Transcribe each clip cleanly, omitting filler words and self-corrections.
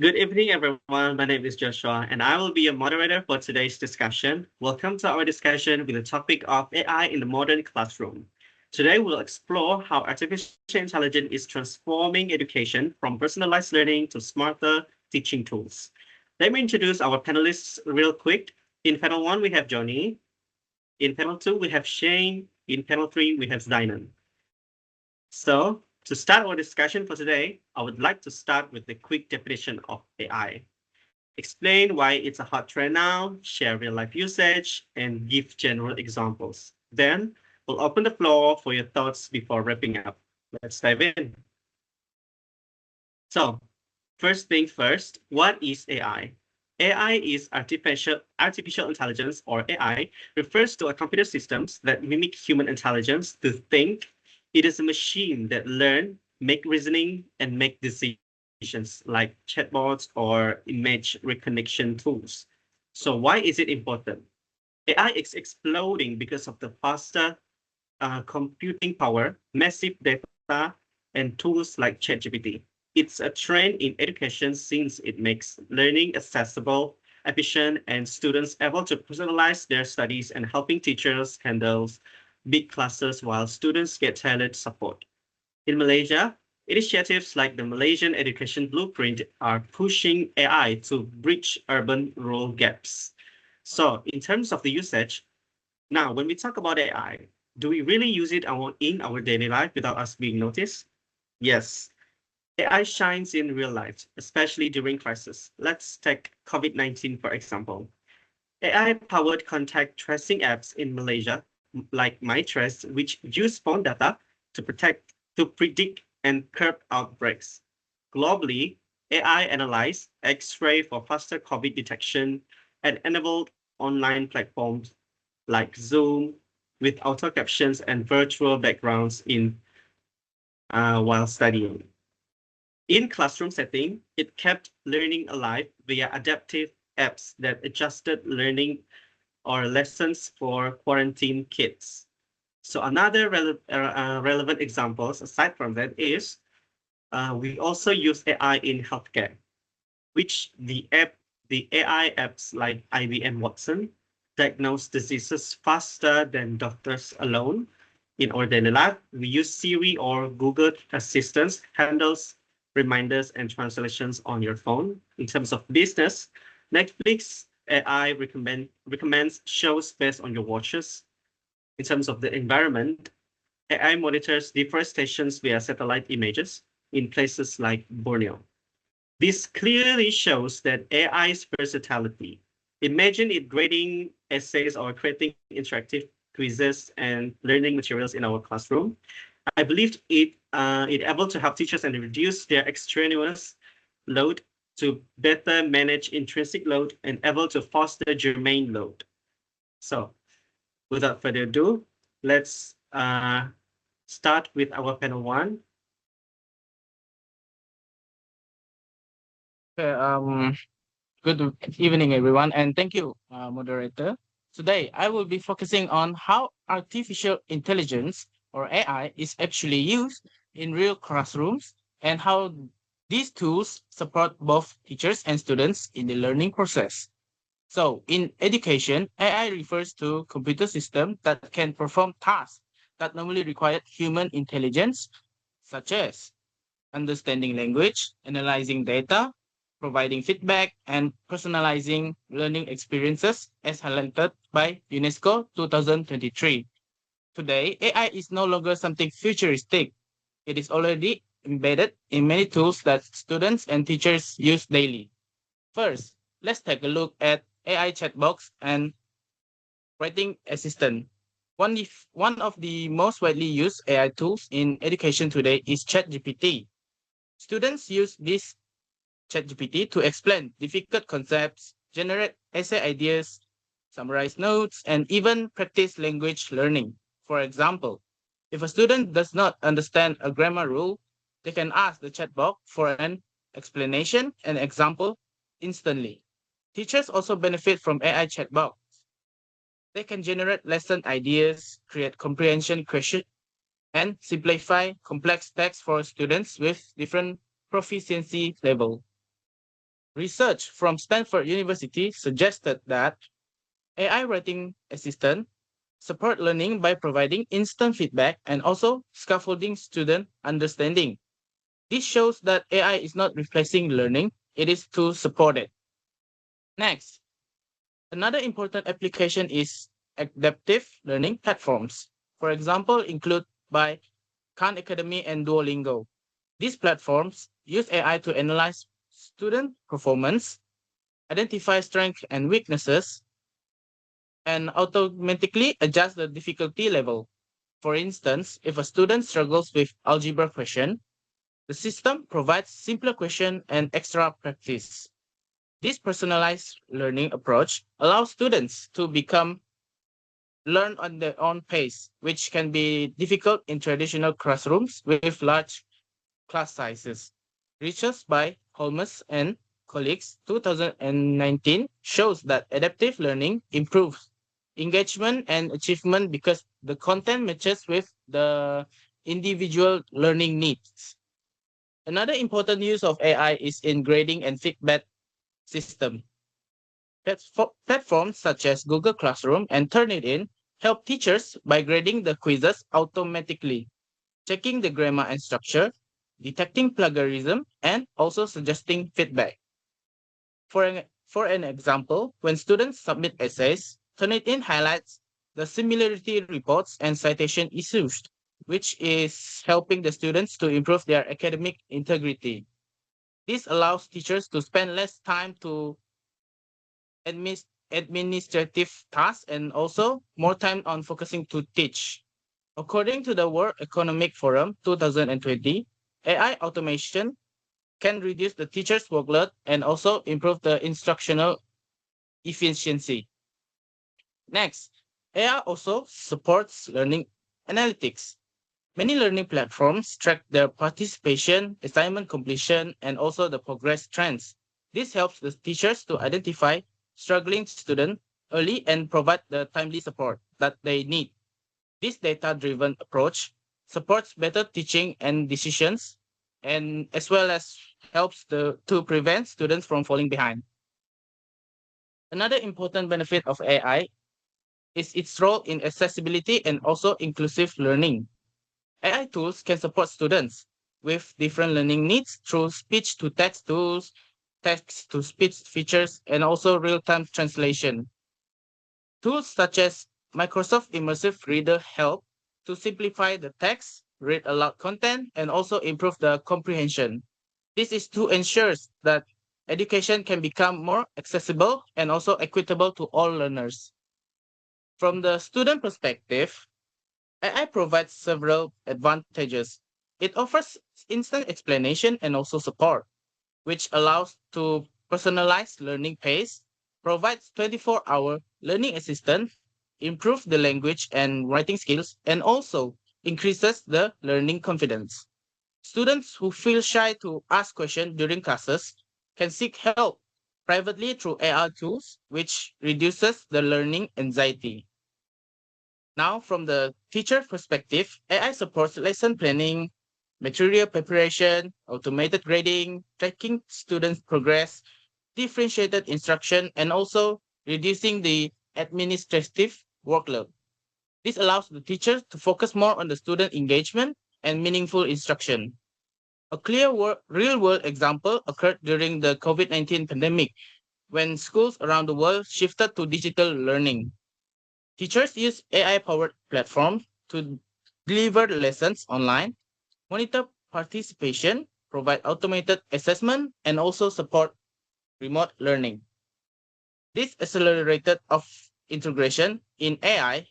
Good evening, everyone. My name is Joshua, and I will be your moderator for today's discussion. Welcome to our discussion with the topic of AI in the modern classroom. Today, we'll explore how artificial intelligence is transforming education from personalized learning to smarter teaching tools. Let me introduce our panelists real quick. In panel one, we have Johnny. In panel two, we have Shane. In panel three, we have Zainan. So, to start our discussion for today, I would like to start with a quick definition of AI. Explain why it's a hot trend now, share real life usage, and give general examples. Then, we'll open the floor for your thoughts before wrapping up. Let's dive in. So, first thing first, what is AI? AI is artificial intelligence, or AI, refers to a computer systems that mimic human intelligence to think. It is a machine that learn, make reasoning, and make decisions like chatbots or image recognition tools. So why is it important? AI is exploding because of the faster computing power, massive data, and tools like ChatGPT. It's a trend in education since it makes learning accessible, efficient, and students able to personalize their studies and helping teachers handle big classes while students get tailored support. In Malaysia, initiatives like the Malaysian Education Blueprint are pushing AI to bridge urban-rural gaps. So in terms of the usage, now when we talk about AI, do we really use it in our daily life without us being noticed? Yes. AI shines in real life, especially during crisis. Let's take COVID-19, for example. AI-powered contact tracing apps in Malaysia, like MyTrace, which use phone data to predict and curb outbreaks. Globally, AI analyzed X-ray for faster COVID detection and enabled online platforms like Zoom with auto captions and virtual backgrounds in while studying. In classroom setting, it kept learning alive via adaptive apps that adjusted learning or lessons for quarantine kids. So another relevant examples aside from that is we also use AI in healthcare, which the AI apps like IBM Watson diagnose diseases faster than doctors alone. In our daily life, we use Siri or Google Assistants handles reminders and translations on your phone. In terms of business, Netflix AI recommends shows based on your watches. In terms of the environment, AI monitors deforestation via satellite images in places like Borneo. This clearly shows that AI's versatility. Imagine it grading essays or creating interactive quizzes and learning materials in our classroom. I believe it able to help teachers and reduce their extraneous load to better manage intrinsic load and able to foster germane load. So without further ado, let's start with our panel one. Okay, good evening, everyone, and thank you, moderator. Today, I will be focusing on how artificial intelligence or AI is actually used in real classrooms and how these tools support both teachers and students in the learning process. So, in education, AI refers to computer systems that can perform tasks that normally require human intelligence, such as understanding language, analyzing data, providing feedback, and personalizing learning experiences as highlighted by UNESCO 2023. Today, AI is no longer something futuristic. It is already embedded in many tools that students and teachers use daily. First, let's take a look at AI chatbots and writing assistant. One of the most widely used AI tools in education today is ChatGPT. Students use this ChatGPT to explain difficult concepts, generate essay ideas, summarize notes, and even practice language learning. For example, if a student does not understand a grammar rule, they can ask the chatbot for an explanation and example instantly. Teachers also benefit from AI chatbots. They can generate lesson ideas, create comprehension questions, and simplify complex text for students with different proficiency level. Research from Stanford University suggested that AI writing assistant support learning by providing instant feedback and also scaffolding student understanding. This shows that AI is not replacing learning, it is to support it. Next, another important application is adaptive learning platforms. For example, include by Khan Academy and Duolingo. These platforms use AI to analyze student performance, identify strengths and weaknesses, and automatically adjust the difficulty level. For instance, if a student struggles with algebra question, the system provides simpler question and extra practice. This personalized learning approach allows students to learn on their own pace, which can be difficult in traditional classrooms with large class sizes. Research by Holmes and colleagues 2019 shows that adaptive learning improves engagement and achievement because the content matches with the individual learning needs. Another important use of AI is in grading and feedback system. Platforms such as Google Classroom and Turnitin help teachers by grading the quizzes automatically, checking the grammar and structure, detecting plagiarism, and also suggesting feedback. For an example, when students submit essays, Turnitin highlights the similarity reports and citation issues, which is helping the students to improve their academic integrity. This allows teachers to spend less time to administrative tasks and also more time on focusing to teach. According to the World Economic Forum 2020, AI automation can reduce the teacher's workload and also improve the instructional efficiency. Next, AI also supports learning analytics. Many learning platforms track their participation, assignment completion, and also the progress trends. This helps the teachers to identify struggling students early and provide the timely support that they need. This data-driven approach supports better teaching and decisions, and as well as helps to prevent students from falling behind. Another important benefit of AI is its role in accessibility and also inclusive learning. AI tools can support students with different learning needs through speech to text tools, text to speech features, and also real-time translation. Tools such as Microsoft Immersive Reader help to simplify the text, read aloud content, and also improve the comprehension. This is to ensure that education can become more accessible and also equitable to all learners. From the student perspective, AI provides several advantages. It offers instant explanation and also support, which allows to personalize learning pace, provides 24-hour learning assistant, improve the language and writing skills, and also increases the learning confidence. Students who feel shy to ask questions during classes can seek help privately through AI tools, which reduces the learning anxiety. Now, from the teacher perspective, AI supports lesson planning, material preparation, automated grading, tracking students' progress, differentiated instruction, and also reducing the administrative workload. This allows the teacher to focus more on the student engagement and meaningful instruction. A real-world example occurred during the COVID-19 pandemic when schools around the world shifted to digital learning. Teachers use AI-powered platforms to deliver lessons online, monitor participation, provide automated assessment, and also support remote learning. This accelerated of integration in AI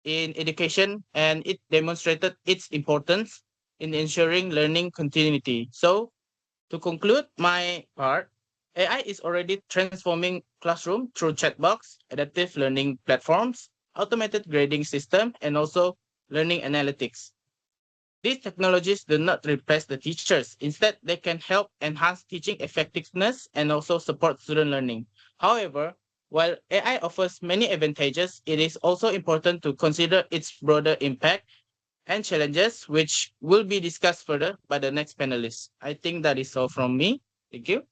in education, and it demonstrated its importance in ensuring learning continuity. So, to conclude my part, AI is already transforming classroom through chatbots, adaptive learning platforms, automated grading system, and also learning analytics. These technologies do not replace the teachers. Instead, they can help enhance teaching effectiveness and also support student learning. However, while AI offers many advantages, it is also important to consider its broader impact and challenges, which will be discussed further by the next panelists. I think that is all from me. Thank you.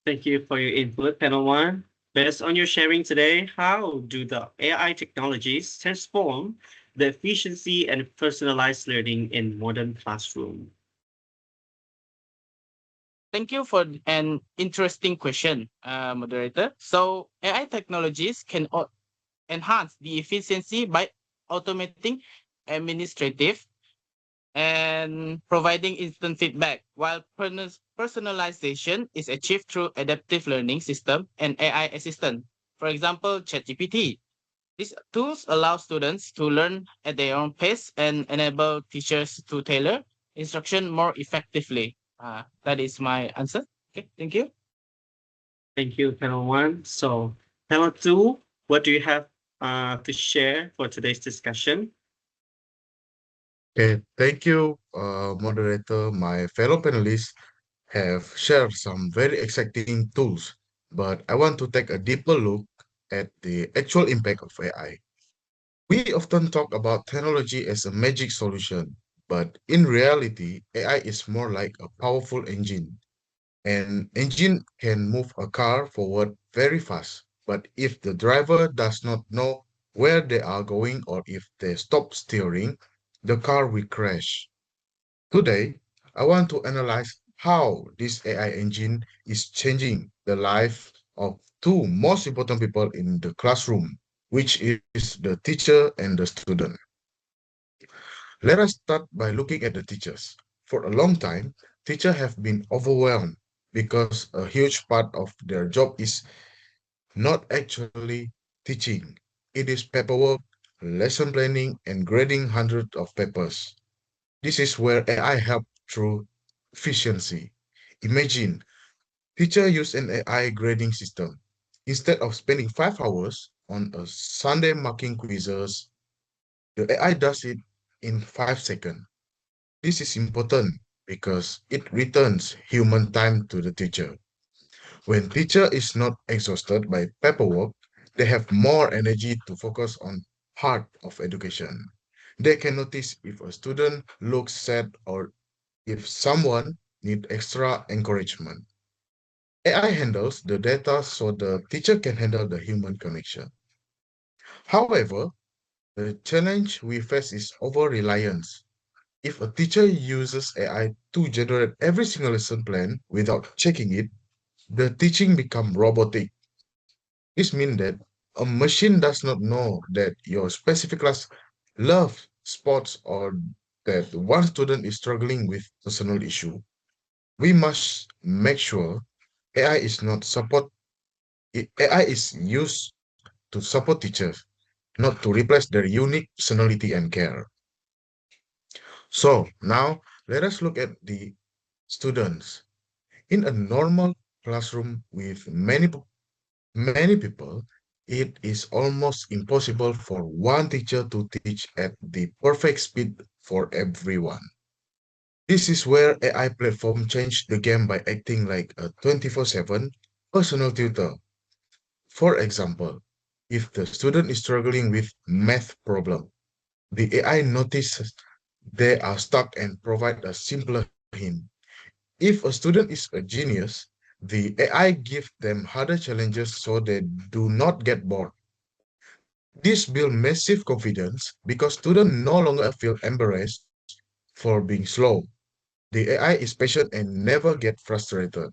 Thank you for your input, panel one. Based on your sharing today, how do the AI technologies transform the efficiency and personalized learning in modern classroom? Thank you for an interesting question, moderator. So AI technologies can enhance the efficiency by automating administrative and providing instant feedback, while personalization is achieved through adaptive learning system and AI assistant. For example, ChatGPT. These tools allow students to learn at their own pace and enable teachers to tailor instruction more effectively. That is my answer. Okay, thank you. Thank you, panel one. So, panel two, what do you have to share for today's discussion? Okay, thank you, moderator. My fellow panelists have shared some very exciting tools, but I want to take a deeper look at the actual impact of AI. We often talk about technology as a magic solution, but in reality, AI is more like a powerful engine. An engine can move a car forward very fast, but if the driver does not know where they are going or if they stop steering, the car will crash. Today, I want to analyze how this AI engine is changing the life of two most important people in the classroom, which is the teacher and the student. Let us start by looking at the teachers. For a long time, teachers have been overwhelmed because a huge part of their job is not actually teaching. It is paperwork, lesson planning, and grading hundreds of papers. This is where AI helps through efficiency. Imagine teacher use an AI grading system. Instead of spending 5 hours on a Sunday marking quizzes, the AI does it in 5 seconds. This is important because it returns human time to the teacher. When teacher is not exhausted by paperwork, they have more energy to focus on heart of education. They can notice if a student looks sad or if someone needs extra encouragement. AI handles the data so the teacher can handle the human connection. However, the challenge we face is over-reliance. If a teacher uses AI to generate every single lesson plan without checking it, the teaching becomes robotic. This means that a machine does not know that your specific class loves sports or that one student is struggling with personal issue. We must make sure AI is not support AI is used to support teachers, not to replace their unique personality and care. So now let us look at the students. In a normal classroom with many people, it is almost impossible for one teacher to teach at the perfect speed for everyone. This is where AI platform changed the game by acting like a 24/7 personal tutor. For example, if the student is struggling with math problem, the AI notices they are stuck and provide a simpler hint. If a student is a genius, the AI gives them harder challenges so they do not get bored. This builds massive confidence because students no longer feel embarrassed for being slow. The AI is patient and never get frustrated.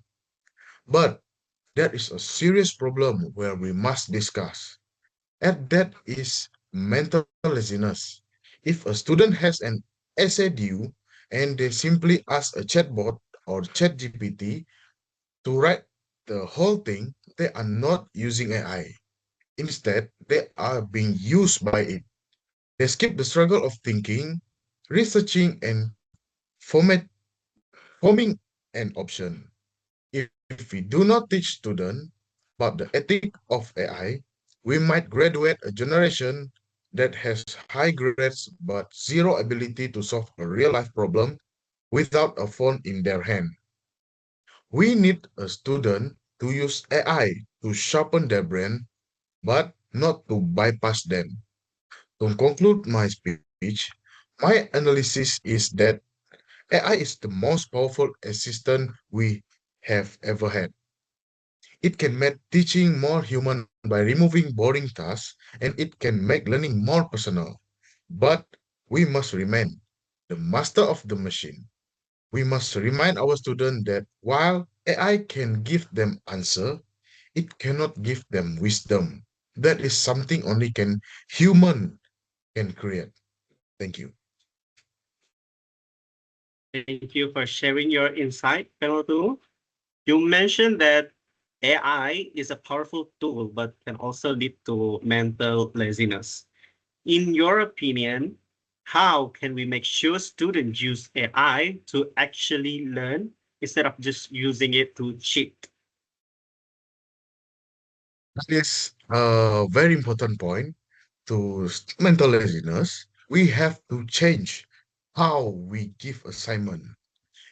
But there is a serious problem where we must discuss, and that is mental laziness. If a student has an essay due and they simply ask a chatbot or ChatGPT to write the whole thing, they are not using AI. Instead, they are being used by it. They skip the struggle of thinking, researching, and format, forming an option. If we do not teach students about the ethic of AI, we might graduate a generation that has high grades but zero ability to solve a real life problem without a phone in their hand. We need a student to use AI to sharpen their brain, but not to bypass them. To conclude my speech, my analysis is that AI is the most powerful assistant we have ever had. It can make teaching more human by removing boring tasks, and it can make learning more personal. But we must remain the master of the machine. We must remind our students that while AI can give them answer, it cannot give them wisdom. That is something only human can create. Thank you. Thank you for sharing your insight, panel two. You mentioned that AI is a powerful tool, but can also lead to mental laziness. In your opinion, how can we make sure students use AI to actually learn instead of just using it to cheat? That is a very important point to mental laziness. We have to change how we give assignment.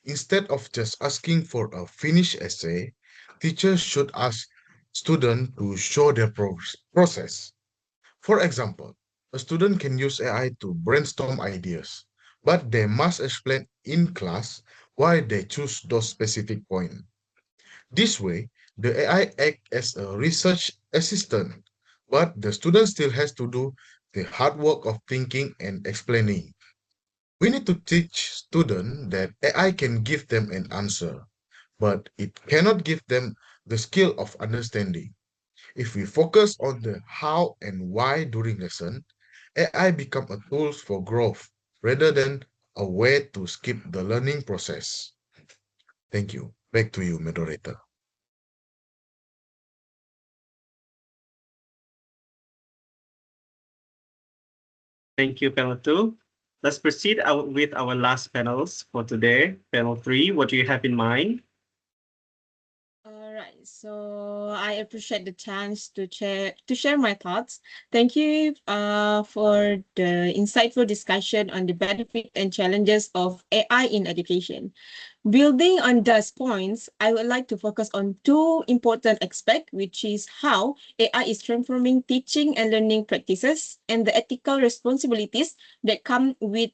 Instead of just asking for a finished essay, teachers should ask students to show their process. For example, a student can use AI to brainstorm ideas, but they must explain in class why they choose those specific points. This way, the AI acts as a research assistant, but the student still has to do the hard work of thinking and explaining. We need to teach students that AI can give them an answer, but it cannot give them the skill of understanding. If we focus on the how and why during lesson, AI become a tool for growth rather than a way to skip the learning process. Thank you. Back to you, moderator. Thank you, panel two. Let's proceed with our last panels for today. Panel three, what do you have in mind? All right, so I appreciate the chance to share my thoughts. Thank you for the insightful discussion on the benefit and challenges of AI in education. Building on those points, I would like to focus on two important aspects, which is how AI is transforming teaching and learning practices and the ethical responsibilities that come with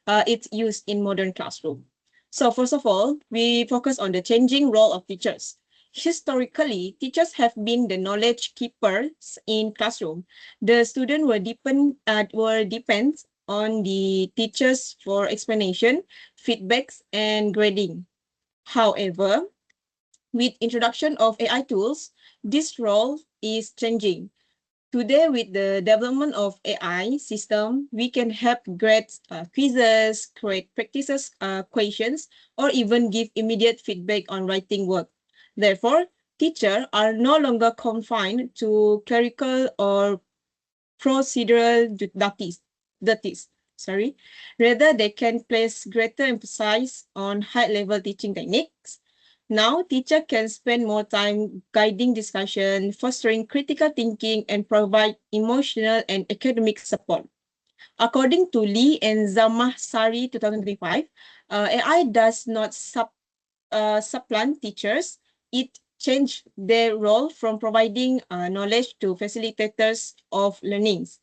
its use in modern classroom. So first of all, we focus on the changing role of teachers. Historically, teachers have been the knowledge keepers in classroom. The student were depends on the teachers for explanation, feedbacks, and grading. However, with introduction of AI tools, this role is changing. Today, with the development of AI system, we can help grade quizzes, create practices questions, or even give immediate feedback on writing work. Therefore, teachers are no longer confined to clerical or procedural duties. Sorry. Rather, they can place greater emphasis on high-level teaching techniques. Now, teacher can spend more time guiding discussion, fostering critical thinking, and provide emotional and academic support. According to Lee and Zamahsari 2025, AI does not supplant teachers. It changed their role from providing knowledge to facilitators of learnings.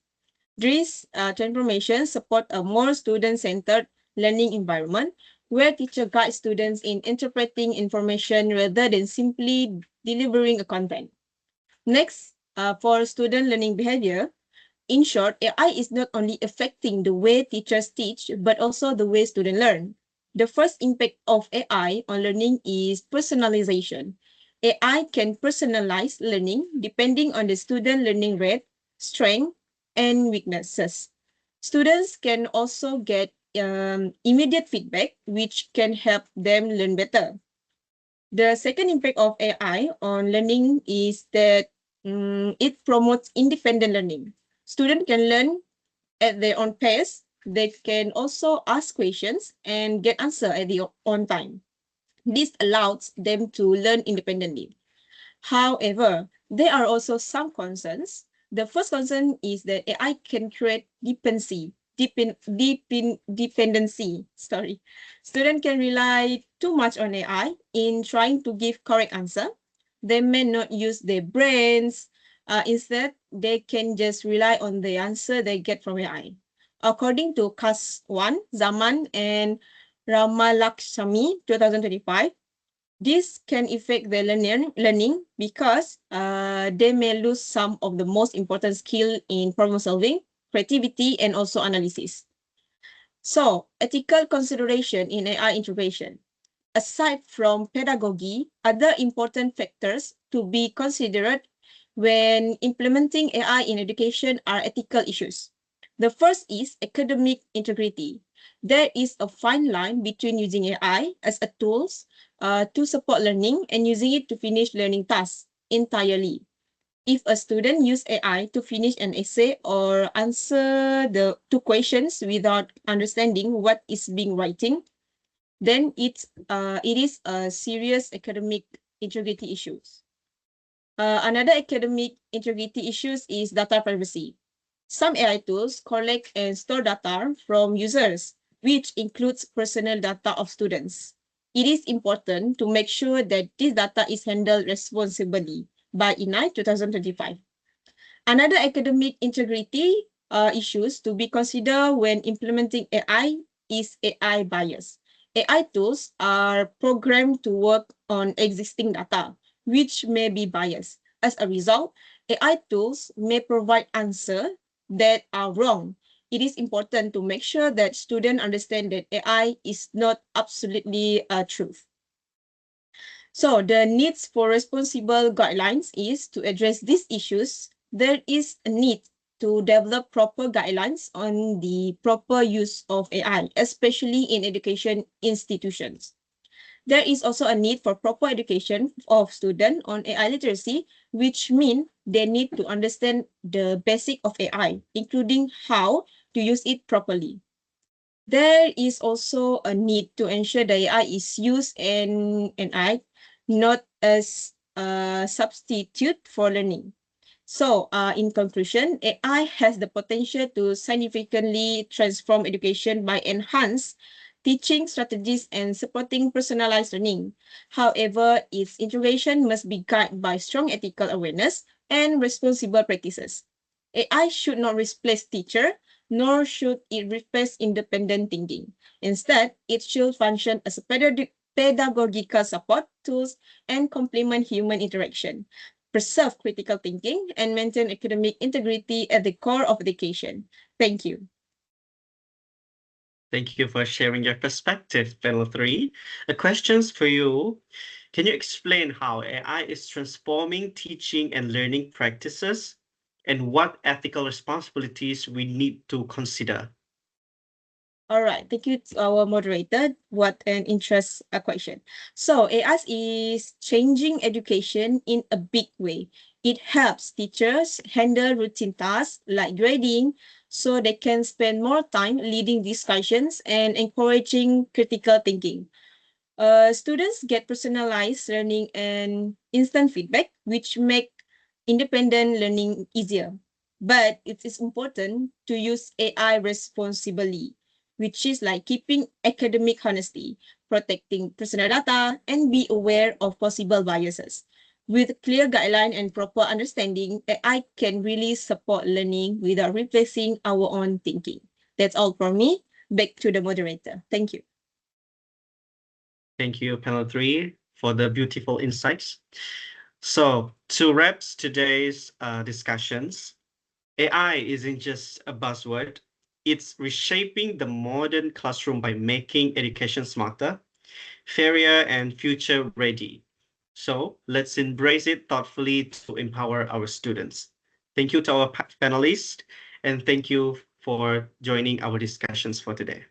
These transformations support a more student-centered learning environment where teacher guides students in interpreting information rather than simply delivering a content. Next, for student learning behavior, in short, AI is not only affecting the way teachers teach, but also the way students learn. The first impact of AI on learning is personalization. AI can personalize learning depending on the student learning rate, strength, and weaknesses. Students can also get immediate feedback, which can help them learn better. The second impact of AI on learning is that it promotes independent learning. Students can learn at their own pace. They can also ask questions and get answer at their own time. This allows them to learn independently. However, there are also some concerns. The first concern is that AI can create dependency. Sorry. Students can rely too much on AI in trying to give correct answer. They may not use their brains. Instead, they can just rely on the answer they get from AI. According to CAS 1, Zaman and Ramalakshmi 2025, This can affect their learning because they may lose some of the most important skill in problem solving, creativity, and also analysis. So, ethical consideration in AI integration. Aside from pedagogy, other important factors to be considered when implementing AI in education are ethical issues. The first is academic integrity. There is a fine line between using AI as a tool to support learning and using it to finish learning tasks entirely. If a student use AI to finish an essay or answer the two questions without understanding what is being writing, then it is a serious academic integrity issues. Another academic integrity issues is data privacy. Some AI tools collect and store data from users, which includes personal data of students. It is important to make sure that this data is handled responsibly by ENI 2025. Another academic integrity issues to be considered when implementing AI is AI bias. AI tools are programmed to work on existing data, which may be biased. As a result, AI tools may provide answers that are wrong. It is important to make sure that students understand that AI is not absolutely truth. So the needs for responsible guidelines is to address these issues. There is a need to develop proper guidelines on the proper use of AI, especially in education institutions. There is also a need for proper education of students on AI literacy, which means they need to understand the basic of AI, including how to use it properly. There is also a need to ensure the AI is used and AI not as a substitute for learning. So, in conclusion, AI has the potential to significantly transform education by enhance teaching strategies and supporting personalized learning. However, its integration must be guided by strong ethical awareness and responsible practices. AI should not replace teacher, nor should it replace independent thinking. Instead, it should function as a pedagogical support tools and complement human interaction, preserve critical thinking, and maintain academic integrity at the core of education. Thank you. Thank you for sharing your perspective, panel 3. The questions for you. Can you explain how AI is transforming teaching and learning practices and what ethical responsibilities we need to consider? All right, thank you to our moderator. What an interesting question. So AI is changing education in a big way. It helps teachers handle routine tasks like grading so they can spend more time leading discussions and encouraging critical thinking. Students get personalized learning and instant feedback, which make independent learning easier. But it is important to use AI responsibly, which is like keeping academic honesty, protecting personal data, and be aware of possible biases. With clear guideline and proper understanding, AI can really support learning without replacing our own thinking. That's all from me. Back to the moderator. Thank you. Thank you, panel 3, for the beautiful insights. So to wrap today's discussions, AI isn't just a buzzword. It's reshaping the modern classroom by making education smarter, fairer, and future ready. So let's embrace it thoughtfully to empower our students. Thank you to our panelists, and thank you for joining our discussions for today.